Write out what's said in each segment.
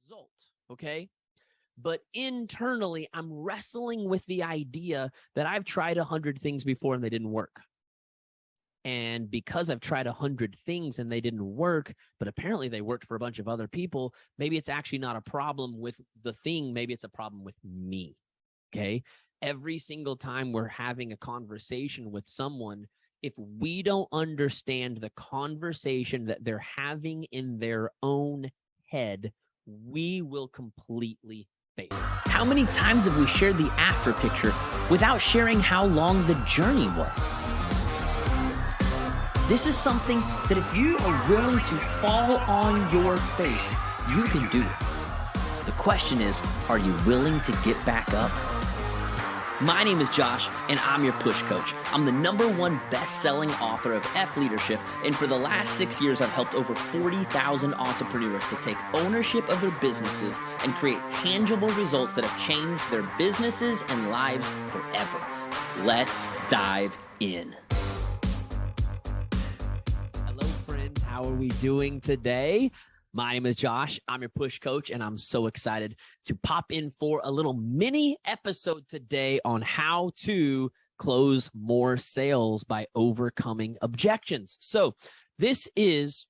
result, okay? But internally, I'm wrestling with the idea that I've tried 100 things before and they didn't work. And because I've tried 100 things and they didn't work, but apparently they worked for a bunch of other people, maybe it's actually not a problem with the thing. Maybe it's a problem with me, okay? Every single time we're having a conversation with someone, if we don't understand the conversation that they're having in their own head, we will completely fail. How many times have we shared the after picture without sharing how long the journey was? This is something that if you are willing to fall on your face, you can do it. The question is, are you willing to get back up? My name is Josh, and I'm your push coach. I'm the #1 best-selling author of F Leadership, and for the last 6 years, I've helped over 40,000 entrepreneurs to take ownership of their businesses and create tangible results that have changed their businesses and lives forever. Let's dive in. Hello, friends. How are we doing today? My name is Josh. I'm your push coach, and I'm so excited to pop in for a little mini episode today on how to close more sales by overcoming objections. So this is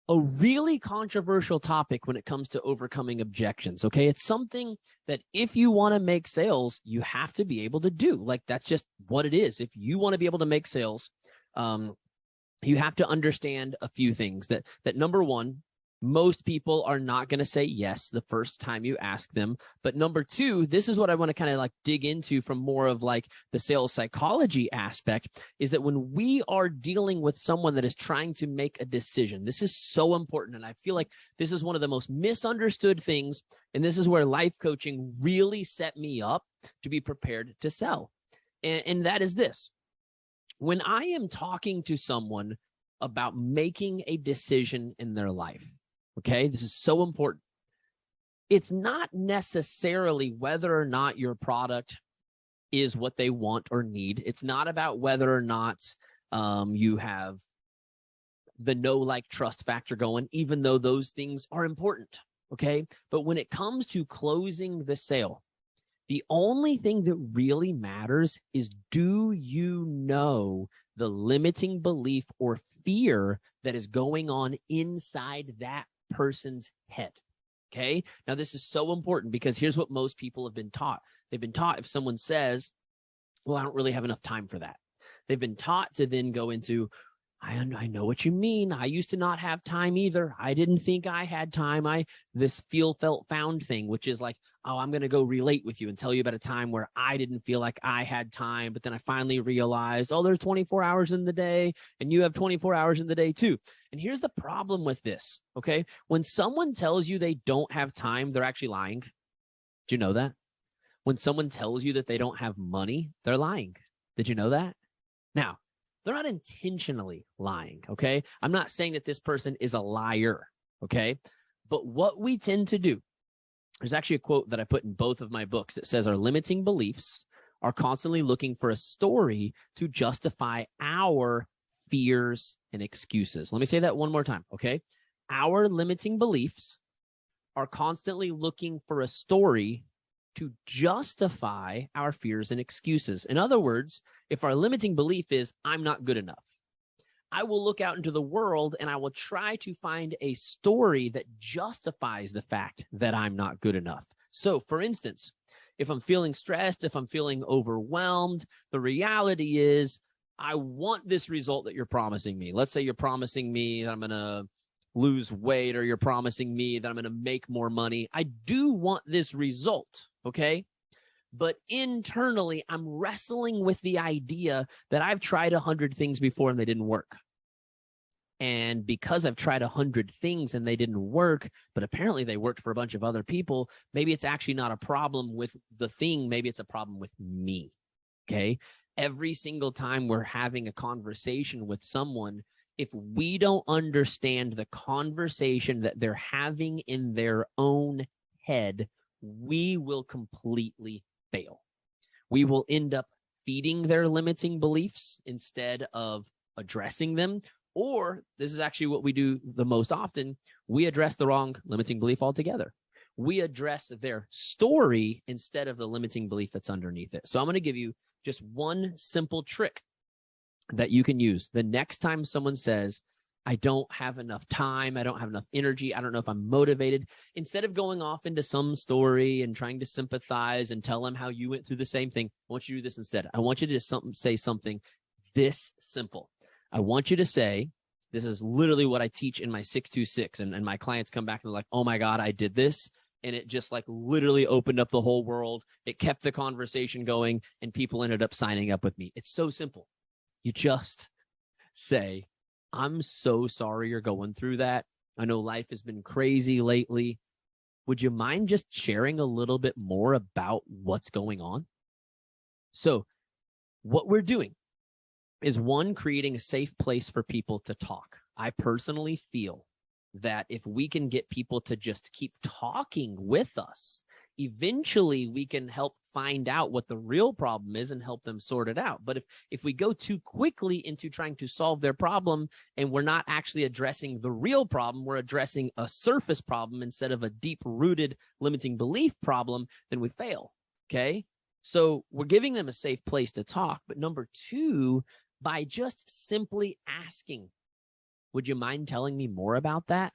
a really controversial topic when it comes to overcoming objections, okay? It's something that if you want to make sales, you have to be able to do. Like, that's just what it is. If you want to be able to make sales, you have to understand a few things. That number one, most people are not going to say yes the first time you ask them. But number two, this is what I want to kind of like dig into from more of like the sales psychology aspect, is that when we are dealing with someone that is trying to make a decision, this is so important. And I feel like this is one of the most misunderstood things. And this is where life coaching really set me up to be prepared to sell. And that is this. When I am talking to someone about making a decision in their life, okay, this is so important. It's not necessarily whether or not your product is what they want or need. It's not about whether or not you have the know, like, trust factor going, even though those things are important, okay? But when it comes to closing the sale, the only thing that really matters is, do you know the limiting belief or fear that is going on inside that person's head? Okay. Now, this is so important because here's what most people have been taught. They've been taught if someone says, well, I don't really have enough time for that, they've been taught to then go into, I know what you mean. I used to not have time either. I didn't think I had time. This feel, felt, found thing, which is like, oh, I'm going to go relate with you and tell you about a time where I didn't feel like I had time. But then I finally realized, oh, there's 24 hours in the day and you have 24 hours in the day too. And here's the problem with this. Okay. When someone tells you they don't have time, they're actually lying. Do you know that? When someone tells you that they don't have money, they're lying. Did you know that? Now, they're not intentionally lying, okay? I'm not saying that this person is a liar, okay? But what we tend to do, there's actually a quote that I put in both of my books that says our limiting beliefs are constantly looking for a story to justify our fears and excuses. Let me say that one more time, okay? Our limiting beliefs are constantly looking for a story to justify our fears and excuses. In other words, if our limiting belief is, I'm not good enough, I will look out into the world and I will try to find a story that justifies the fact that I'm not good enough. So, for instance, if I'm feeling stressed, if I'm feeling overwhelmed, the reality is I want this result that you're promising me. Let's say you're promising me that I'm going to lose weight, or you're promising me that I'm going to make more money. I do want this result, okay? But internally, I'm wrestling with the idea that I've tried 100 things before and they didn't work. And because I've tried 100 things and they didn't work, but apparently they worked for a bunch of other people, maybe it's actually not a problem with the thing. Maybe it's a problem with me, okay? Every single time we're having a conversation with someone, if we don't understand the conversation that they're having in their own head, we will completely fail. We will end up feeding their limiting beliefs instead of addressing them. Or this is actually what we do the most often. We address the wrong limiting belief altogether. We address their story instead of the limiting belief that's underneath it. So I'm going to give you just one simple trick that you can use. The next time someone says, I don't have enough time, I don't have enough energy, I don't know if I'm motivated, instead of going off into some story and trying to sympathize and tell them how you went through the same thing, I want you to do this instead. I want you to just say something this simple. I want you to say, this is literally what I teach in my 626, and my clients come back and they're like, oh my God, I did this. And it just like literally opened up the whole world. It kept the conversation going and people ended up signing up with me. It's so simple. You just say, I'm so sorry you're going through that. I know life has been crazy lately. Would you mind just sharing a little bit more about what's going on? So what we're doing is, one, creating a safe place for people to talk. I personally feel that if we can get people to just keep talking with us, eventually we can help find out what the real problem is and help them sort it out. But if we go too quickly into trying to solve their problem and we're not actually addressing the real problem, we're addressing a surface problem instead of a deep-rooted limiting belief problem, then we fail, okay? So we're giving them a safe place to talk. But number two, by just simply asking, would you mind telling me more about that?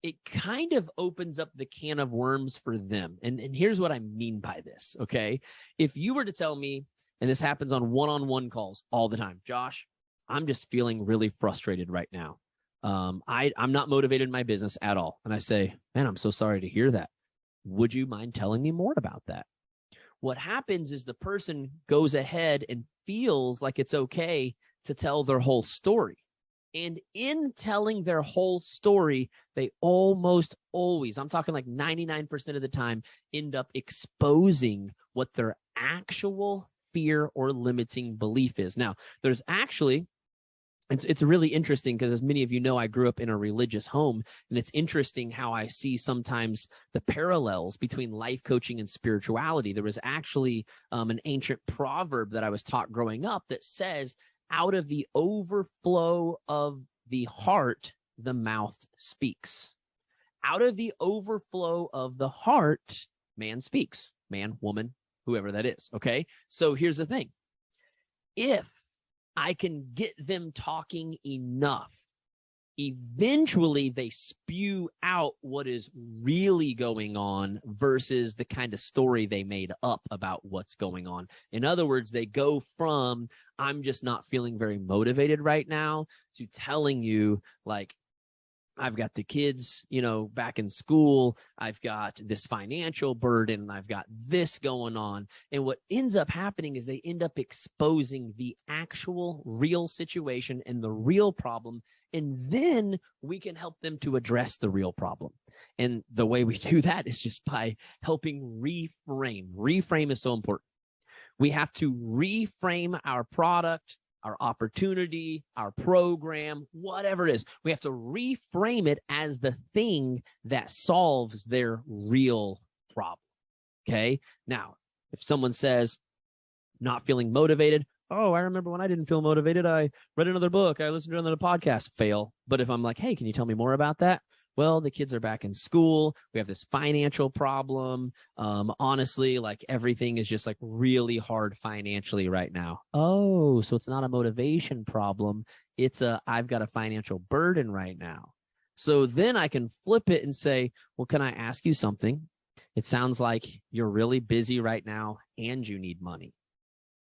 It kind of opens up the can of worms for them. And here's what I mean by this, okay? If you were to tell me, and this happens on one-on-one calls all the time, Josh, I'm just feeling really frustrated right now. I'm not motivated in my business at all. And I say, man, I'm so sorry to hear that. Would you mind telling me more about that? What happens is the person goes ahead and feels like it's okay to tell their whole story. And in telling their whole story, they almost always, I'm talking like 99% of the time, end up exposing what their actual fear or limiting belief is. Now, there's actually, it's really interesting because, as many of you know, I grew up in a religious home, and it's interesting how I see sometimes the parallels between life coaching and spirituality. There was actually an ancient proverb that I was taught growing up that says, out of the overflow of the heart, the mouth speaks. Out of the overflow of the heart, man speaks. Man, woman, whoever that is, okay? So here's the thing. If I can get them talking enough, eventually they spew out what is really going on versus the kind of story they made up about what's going on. In other words, they go from, I'm just not feeling very motivated right now, to telling you, like, I've got the kids, back in school. I've got this financial burden. I've got this going on. And what ends up happening is they end up exposing the actual real situation and the real problem. And then we can help them to address the real problem. And the way we do that is just by helping reframe. Reframe is so important. We have to reframe our product, our opportunity, our program, whatever it is. We have to reframe it as the thing that solves their real problem, okay? Now, if someone says, not feeling motivated, oh, I remember when I didn't feel motivated, I read another book, I listened to another podcast, fail. But if I'm like, hey, can you tell me more about that? Well, the kids are back in school. We have this financial problem. Honestly, like everything is just like really hard financially right now. Oh, so it's not a motivation problem. It's I've got a financial burden right now. So then I can flip it and say, well, can I ask you something? It sounds like you're really busy right now and you need money.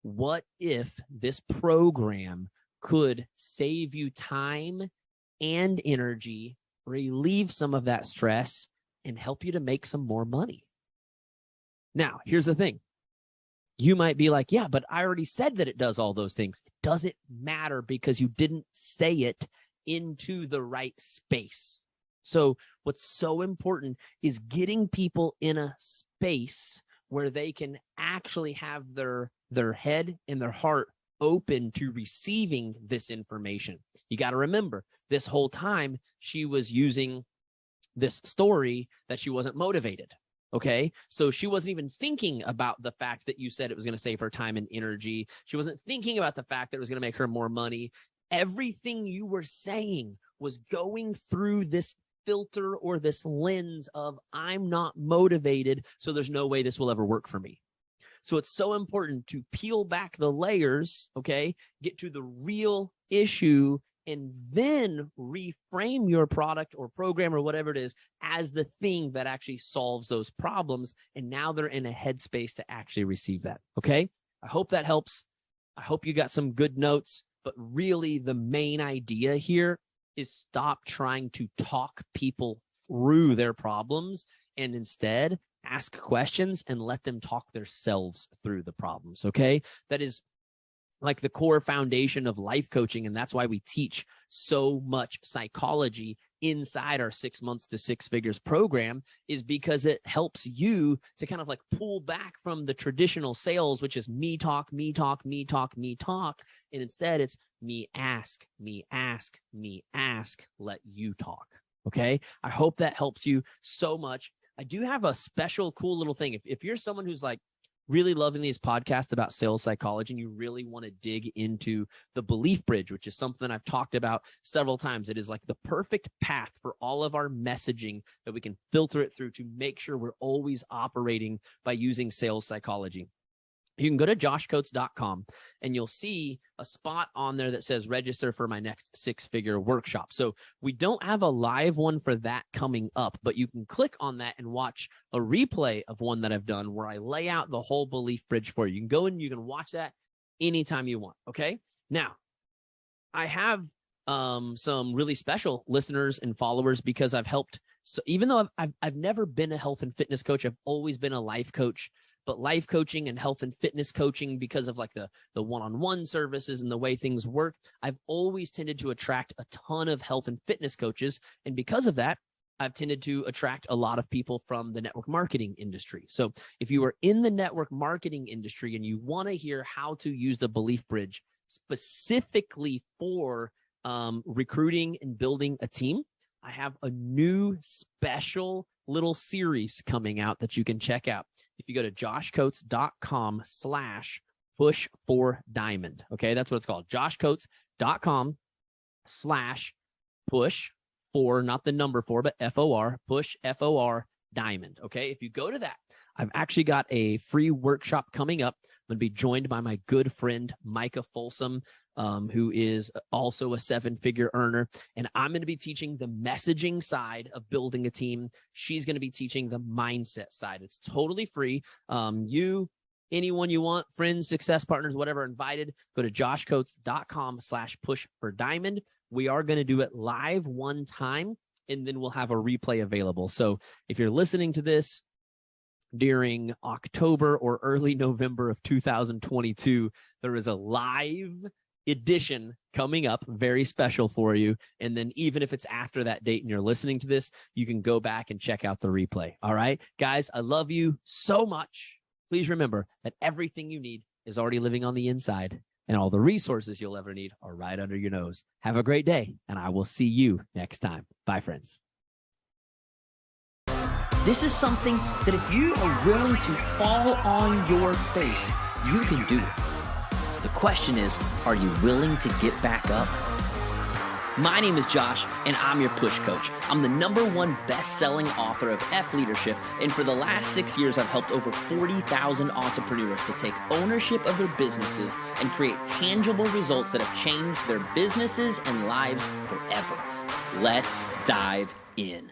What if this program could save you time and energy, relieve some of that stress, and help you to make some more money? Now, here's the thing. You might be like, yeah, but I already said that it does all those things. It doesn't matter because you didn't say it into the right space. So what's so important is getting people in a space where they can actually have their head and their heart open to receiving this information. You got to remember, this whole time she was using this story that she wasn't motivated. Okay. So she wasn't even thinking about the fact that you said it was going to save her time and energy. She wasn't thinking about the fact that it was going to make her more money. Everything you were saying was going through this filter or this lens of I'm not motivated, so there's no way this will ever work for me. So it's so important to peel back the layers, okay, get to the real issue, and then reframe your product or program or whatever it is as the thing that actually solves those problems. And now they're in a headspace to actually receive that, okay? I hope that helps. I hope you got some good notes, but really the main idea here is stop trying to talk people through their problems and instead ask questions and let them talk themselves through the problems, okay? That is like the core foundation of life coaching, and that's why we teach so much psychology inside our 6 months to 6 figures program, is because it helps you to kind of like pull back from the traditional sales, which is me talk, me talk, me talk, me talk. And instead it's me ask, me ask, me ask, let you talk. Okay. I hope that helps you so much. I do have a special cool little thing. If you're someone who's like really loving these podcasts about sales psychology and you really want to dig into the belief bridge, which is something I've talked about several times, it is like the perfect path for all of our messaging that we can filter it through to make sure we're always operating by using sales psychology. You can go to joshcoates.com and you'll see a spot on there that says register for my next 6-figure workshop. So we don't have a live one for that coming up, but you can click on that and watch a replay of one that I've done where I lay out the whole belief bridge for you. You can go and you can watch that anytime you want. Okay. Now I have some really special listeners and followers because I've helped. So even though I've never been a health and fitness coach, I've always been a life coach. But life coaching and health and fitness coaching, because of like the one-on-one services and the way things work, I've always tended to attract a ton of health and fitness coaches. And because of that, I've tended to attract a lot of people from the network marketing industry. So if you are in the network marketing industry and you want to hear how to use the belief bridge specifically for recruiting and building a team, I have a new special little series coming out that you can check out. If you go to joshcoates.com/push4diamond. Okay, that's what it's called. joshcoates.com/push for, not the number 4, but FOR, push FOR diamond. Okay, if you go to that, I've actually got a free workshop coming up. I'm going to be joined by my good friend, Micah Folsom, who is also a 7-figure earner. And I'm going to be teaching the messaging side of building a team. She's going to be teaching the mindset side. It's totally free. Anyone you want, friends, success partners, whatever, invited, go to joshcoates.com/push4diamond. We are going to do it live one time, and then we'll have a replay available. So if you're listening to this during October or early November of 2022, there is a live edition coming up, very special for you. And then even if it's after that date and you're listening to this, you can go back and check out the replay. All right, guys, I love you so much. Please remember that everything you need is already living on the inside, and all the resources you'll ever need are right under your nose. Have a great day, and I will see you next time. Bye, friends. This is something that if you are willing to fall on your face, you can do it. The question is, are you willing to get back up? My name is Josh, and I'm your push coach. I'm the #1 best-selling author of F Leadership, and for the last 6 years, I've helped over 40,000 entrepreneurs to take ownership of their businesses and create tangible results that have changed their businesses and lives forever. Let's dive in.